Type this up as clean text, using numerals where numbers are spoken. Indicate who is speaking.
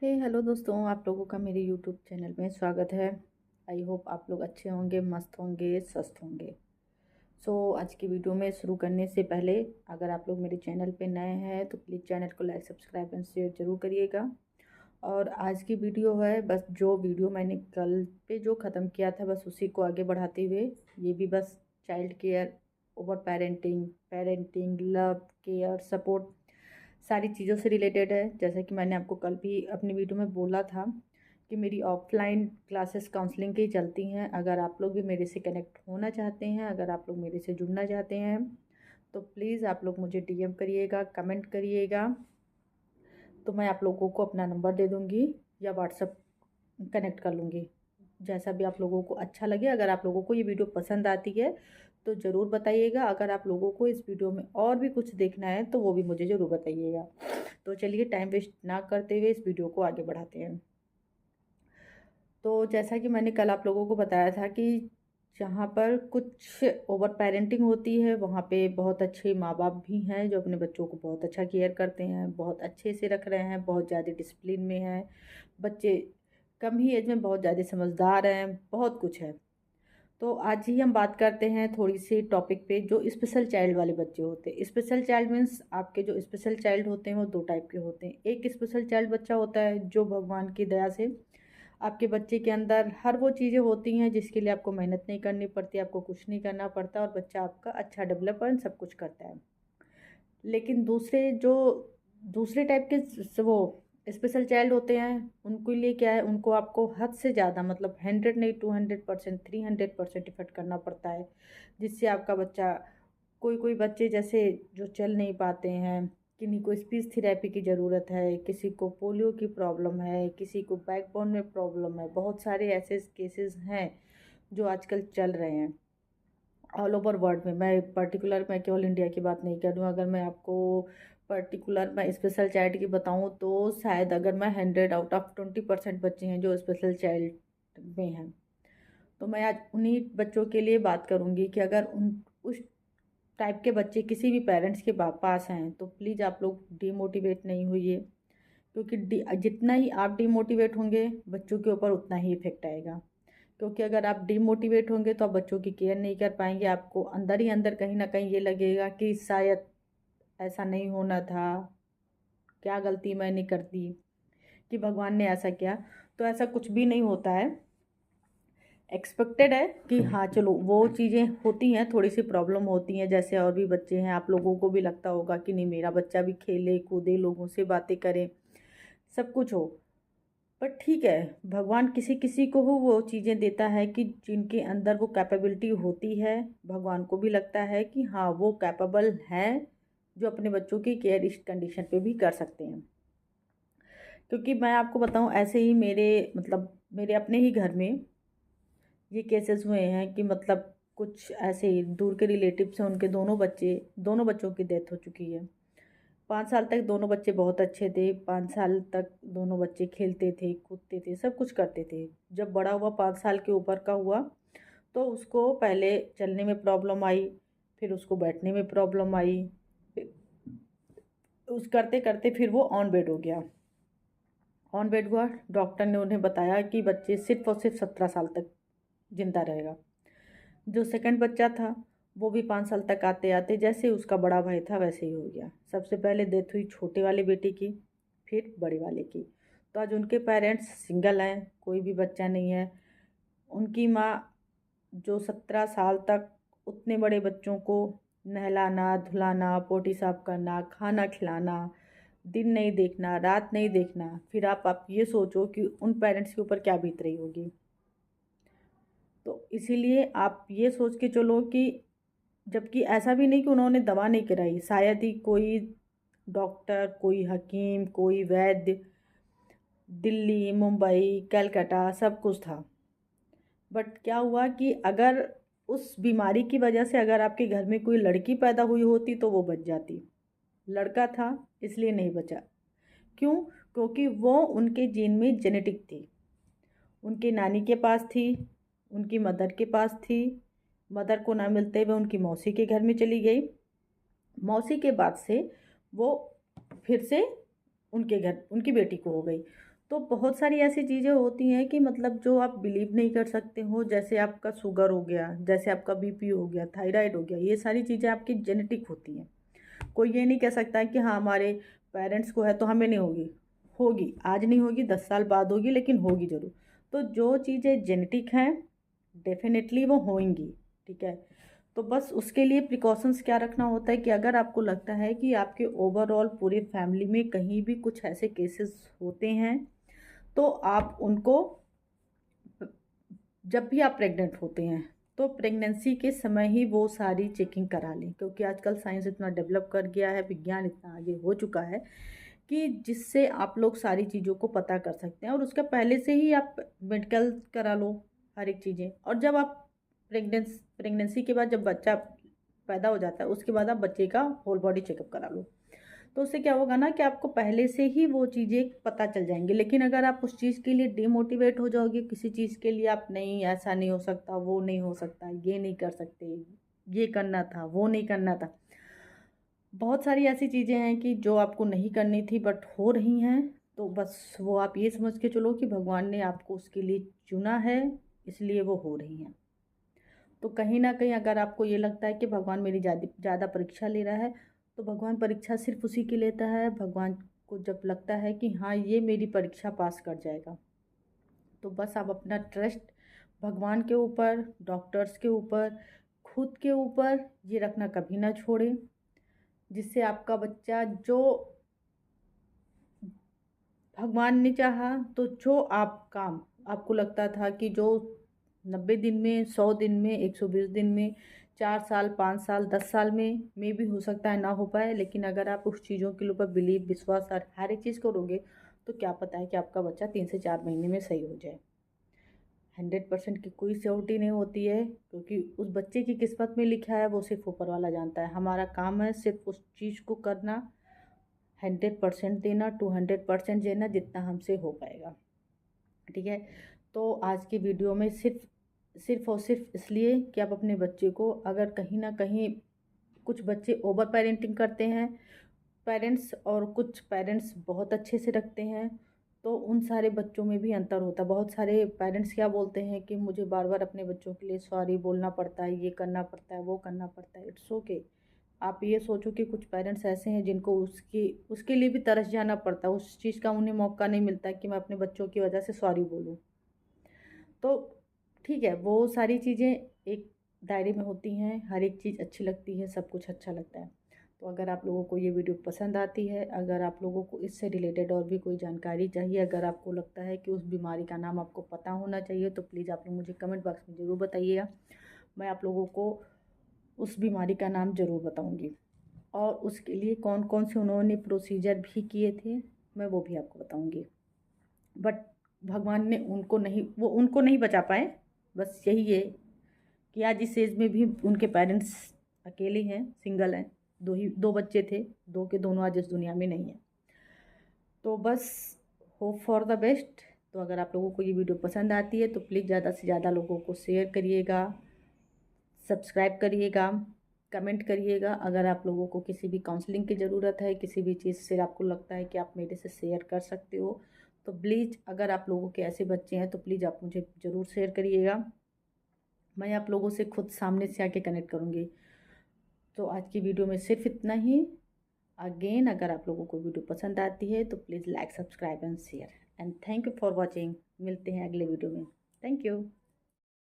Speaker 1: Hello दोस्तों, आप लोगों का मेरे यूट्यूब चैनल में स्वागत है। आई होप आप लोग अच्छे होंगे, मस्त होंगे, स्वस्थ होंगे। आज की वीडियो में शुरू करने से पहले अगर आप लोग मेरे चैनल पे नए हैं तो प्लीज़ चैनल को लाइक, सब्सक्राइब एंड शेयर ज़रूर करिएगा। और आज की वीडियो है, बस जो वीडियो मैंने कल पे जो ख़त्म किया था बस उसी को आगे बढ़ाते हुए, ये भी बस child care, over parenting, parenting, love, care, support, सारी चीज़ों से रिलेटेड है। जैसा कि मैंने आपको कल भी अपनी वीडियो में बोला था कि मेरी ऑफलाइन क्लासेस काउंसलिंग की चलती हैं। अगर आप लोग भी मेरे से कनेक्ट होना चाहते हैं, अगर आप लोग मेरे से जुड़ना चाहते हैं तो प्लीज़ आप लोग मुझे डीएम करिएगा, कमेंट करिएगा, तो मैं आप लोगों को अपना नंबर दे दूँगी या व्हाट्सअप कनेक्ट कर लूँगी, जैसा भी आप लोगों को अच्छा लगे। अगर आप लोगों को ये वीडियो पसंद आती है तो ज़रूर बताइएगा। अगर आप लोगों को इस वीडियो में और भी कुछ देखना है तो वो भी मुझे ज़रूर बताइएगा। तो चलिए टाइम वेस्ट ना करते हुए इस वीडियो को आगे बढ़ाते हैं। तो जैसा कि मैंने कल आप लोगों को बताया था कि जहाँ पर कुछ ओवर पेरेंटिंग होती है वहाँ पे बहुत अच्छे माँ बाप भी हैं जो अपने बच्चों को बहुत अच्छा केयर करते हैं, बहुत अच्छे से रख रहे हैं, बहुत ज़्यादा डिसिप्लिन में हैं। बच्चे कम ही एज में बहुत ज़्यादा समझदार हैं, बहुत कुछ है। तो आज ही हम बात करते हैं थोड़ी सी टॉपिक पे, जो स्पेशल चाइल्ड वाले बच्चे होते हैं। स्पेशल चाइल्ड मीन्स आपके जो स्पेशल चाइल्ड होते हैं वो दो टाइप के होते हैं। एक स्पेशल चाइल्ड बच्चा होता है जो भगवान की दया से आपके बच्चे के अंदर हर वो चीज़ें होती हैं जिसके लिए आपको मेहनत नहीं करनी पड़ती, आपको कुछ नहीं करना पड़ता और बच्चा आपका अच्छा डेवलपमेंट सब कुछ करता है। लेकिन दूसरे टाइप के वो स्पेशल चाइल्ड होते हैं, उनके लिए क्या है, उनको आपको हद से ज़्यादा मतलब 100 नहीं 200%, 300% इफर्ट करना पड़ता है, जिससे आपका बच्चा, कोई कोई बच्चे जैसे जो चल नहीं पाते हैं, किन्हीं को स्पीच थेरेपी की ज़रूरत है, किसी को पोलियो की प्रॉब्लम है, किसी को बैकबोन में प्रॉब्लम है, बहुत सारे ऐसे केसेस हैं जो आजकल चल रहे हैं ऑल ओवर वर्ल्ड में। मैं केवल इंडिया की बात नहीं कर रही हूँ। अगर मैं आपको पर्टिकुलर मैं स्पेशल चाइल्ड की बताऊँ तो शायद अगर मैं 100 आउट ऑफ 20% बच्चे हैं जो स्पेशल चाइल्ड में हैं। तो मैं आज उन्हीं बच्चों के लिए बात करूँगी कि अगर उन उस टाइप के बच्चे किसी भी पेरेंट्स के पास हैं तो प्लीज़ आप लोग डीमोटिवेट नहीं होइए, क्योंकि जितना ही आप डीमोटिवेट होंगे बच्चों के ऊपर उतना ही इफेक्ट आएगा। क्योंकि अगर आप डिमोटिवेट होंगे तो आप बच्चों की केयर नहीं कर पाएंगे, आपको अंदर ही अंदर कहीं ना कहीं ये लगेगा कि शायद ऐसा नहीं होना था, क्या गलती मैंने कर दी कि भगवान ने ऐसा किया। तो ऐसा कुछ भी नहीं होता है, एक्सपेक्टेड है कि हाँ चलो वो चीज़ें होती हैं, थोड़ी सी प्रॉब्लम होती हैं, जैसे और भी बच्चे हैं। आप लोगों को भी लगता होगा कि नहीं मेरा बच्चा भी खेले कूदे, लोगों से बातें करे, सब कुछ हो। पर ठीक है, भगवान किसी किसी को वो चीज़ें देता है कि जिनके अंदर वो कैपेबिलिटी होती है, भगवान को भी लगता है कि हाँ वो कैपेबल हैं जो अपने बच्चों की केयर इस कंडीशन पे भी कर सकते हैं। क्योंकि मैं आपको बताऊं, ऐसे ही मेरे अपने ही घर में ये केसेस हुए हैं कि मतलब कुछ ऐसे दूर के रिलेटिव्स हैं, उनके दोनों बच्चों की डेथ हो चुकी है। 5 साल तक दोनों बच्चे बहुत अच्छे थे, 5 साल तक दोनों बच्चे खेलते थे, कूदते थे, सब कुछ करते थे। जब बड़ा हुआ, 5 साल के ऊपर का हुआ, तो उसको पहले चलने में प्रॉब्लम आई, फिर उसको बैठने में प्रॉब्लम आई, फिर उस करते करते फिर वो ऑन बेड हो गया। ऑन बेड हुआ, डॉक्टर ने उन्हें बताया कि बच्चे सिर्फ और सिर्फ 17 साल तक जिंदा रहेगा। जो सेकंड बच्चा था वो भी 5 साल तक आते आते, जैसे उसका बड़ा भाई था वैसे ही हो गया। सबसे पहले डेथ हुई छोटे वाले बेटे की, फिर बड़े वाले की। तो आज उनके पेरेंट्स सिंगल हैं, कोई भी बच्चा नहीं है। उनकी माँ जो 17 साल तक उतने बड़े बच्चों को नहलाना धुलाना, पोटी साफ करना, खाना खिलाना, दिन नहीं देखना, रात नहीं देखना, फिर आप ये सोचो कि उन पेरेंट्स के ऊपर क्या बीत रही होगी। तो इसीलिए आप ये सोच के चलो कि, जबकि ऐसा भी नहीं कि उन्होंने दवा नहीं कराई, शायद ही कोई डॉक्टर, कोई हकीम, कोई वैद्य दिल्ली, मुंबई, कलकत्ता सब कुछ था। बट क्या हुआ कि अगर उस बीमारी की वजह से अगर आपके घर में कोई लड़की पैदा हुई होती तो वो बच जाती। लड़का था इसलिए नहीं बचा। क्यों? क्योंकि वो उनके जीन में जेनेटिक थी, उनके नानी के पास थी, उनकी मदर के पास थी। मदर को ना मिलते हुए उनकी मौसी के घर में चली गई। मौसी के बाद से वो फिर से उनके घर उनकी बेटी को हो गई। तो बहुत सारी ऐसी चीज़ें होती हैं कि मतलब जो आप बिलीव नहीं कर सकते हो, जैसे आपका शुगर हो गया, जैसे आपका बीपी हो गया, थायराइड हो गया, ये सारी चीज़ें आपकी जेनेटिक होती हैं। कोई ये नहीं कह सकता है कि हाँ हमारे पेरेंट्स को है तो हमें नहीं होगी। होगी, आज नहीं होगी, 10 साल बाद होगी, लेकिन होगी ज़रूर। तो जो चीज़ें जेनेटिक हैं डेफिनेटली वो होंगी। ठीक है, तो बस उसके लिए प्रिकॉशंस क्या रखना होता है कि अगर आपको लगता है कि आपके ओवरऑल पूरे फैमिली में कहीं भी कुछ ऐसे केसेस होते हैं, तो आप उनको, जब भी आप प्रेग्नेंट होते हैं तो प्रेगनेंसी के समय ही वो सारी चेकिंग करा लें, क्योंकि आजकल साइंस इतना डेवलप कर गया है, विज्ञान इतना आगे हो चुका है कि जिससे आप लोग सारी चीज़ों को पता कर सकते हैं, और उसका पहले से ही आप मेडिकल करा लो हर एक चीज़ें। और जब आप प्रेगनेंसी के बाद जब बच्चा पैदा हो जाता है उसके बाद आप बच्चे का होल बॉडी चेकअप करा लो, तो उससे क्या होगा ना कि आपको पहले से ही वो चीज़ें पता चल जाएंगी। लेकिन अगर आप उस चीज़ के लिए डिमोटिवेट हो जाओगे, किसी चीज़ के लिए आप, नहीं ऐसा नहीं हो सकता, वो नहीं हो सकता, ये नहीं कर सकते, ये करना था, वो नहीं करना था, बहुत सारी ऐसी चीज़ें हैं कि जो आपको नहीं करनी थी बट हो रही हैं, तो बस वो आप ये समझ के चलो कि भगवान ने आपको उसके लिए चुना है, इसलिए वो हो रही हैं। तो कहीं ना कहीं अगर आपको ये लगता है कि भगवान मेरी ज़्यादा परीक्षा ले रहा है, तो भगवान परीक्षा सिर्फ उसी की लेता है। भगवान को जब लगता है कि हाँ ये मेरी परीक्षा पास कर जाएगा, तो बस आप अपना ट्रस्ट भगवान के ऊपर, डॉक्टर्स के ऊपर, खुद के ऊपर ये रखना कभी ना छोड़ें, जिससे आपका बच्चा, जो भगवान ने चाहा, तो जो आप काम आपको लगता था कि जो 90 दिन में, 100 दिन में, 120 दिन में, 4 साल, 5 साल, 10 साल में मे भी हो सकता है ना हो पाए, लेकिन अगर आप उस चीज़ों के ऊपर बिलीव, विश्वास और हर एक चीज़ करोगे, तो क्या पता है कि आपका बच्चा 3 से 4 महीने में सही हो जाए। 100% की कोई श्योरिटी नहीं होती है, क्योंकि उस बच्चे की किस्मत में लिखा है वो सिर्फ ऊपर वाला जानता है। हमारा काम है सिर्फ उस चीज़ को करना, 100% देना, 200% देना, जितना हमसे हो पाएगा। ठीक है, तो आज की वीडियो में सिर्फ सिर्फ और सिर्फ इसलिए कि आप अपने बच्चे को, अगर कहीं ना कहीं कुछ बच्चे ओवर पेरेंटिंग करते हैं पेरेंट्स, और कुछ पेरेंट्स बहुत अच्छे से रखते हैं, तो उन सारे बच्चों में भी अंतर होता है। बहुत सारे पेरेंट्स क्या बोलते हैं कि मुझे बार बार अपने बच्चों के लिए सॉरी बोलना पड़ता है, ये करना पड़ता है, वो करना पड़ता है। It's okay. आप ये सोचो कि कुछ पेरेंट्स ऐसे हैं जिनको उसकी उसके लिए भी तरस जाना पड़ता है, उस चीज़ का उन्हें मौका नहीं मिलता कि मैं अपने बच्चों की वजह से सॉरी बोलूँ। तो ठीक है, वो सारी चीज़ें एक दायरे में होती हैं, हर एक चीज़ अच्छी लगती है, सब कुछ अच्छा लगता है। तो अगर आप लोगों को ये वीडियो पसंद आती है, अगर आप लोगों को इससे रिलेटेड और भी कोई जानकारी चाहिए, अगर आपको लगता है कि उस बीमारी का नाम आपको पता होना चाहिए, तो प्लीज़ आप लोग मुझे कमेंट बॉक्स में ज़रूर बताइएगा। मैं आप लोगों को उस बीमारी का नाम ज़रूर बताऊँगी, और उसके लिए कौन कौन से उन्होंने प्रोसीजर भी किए थे, मैं वो भी आपको बताऊँगी। बट भगवान ने उनको नहीं बचा पाए। बस यही है कि आज इस एज में भी उनके पेरेंट्स अकेले हैं, सिंगल हैं, दो बच्चे थे, दो के दोनों आज इस दुनिया में नहीं है। तो बस होप फॉर द बेस्ट। तो अगर आप लोगों को ये वीडियो पसंद आती है तो प्लीज़ ज़्यादा से ज़्यादा लोगों को शेयर करिएगा, सब्सक्राइब करिएगा, कमेंट करिएगा। अगर आप लोगों को किसी भी काउंसलिंग की ज़रूरत है, किसी भी चीज़ से आपको लगता है कि आप मेरे से शेयर कर सकते हो, तो प्लीज़, अगर आप लोगों के ऐसे बच्चे हैं तो प्लीज़ आप मुझे ज़रूर शेयर करिएगा। मैं आप लोगों से खुद सामने से आके कनेक्ट करूँगी। तो आज की वीडियो में सिर्फ इतना ही। अगेन, अगर आप लोगों को वीडियो पसंद आती है तो please like, subscribe and share, and thank you for watching. मिलते हैं अगले वीडियो में। Thank you.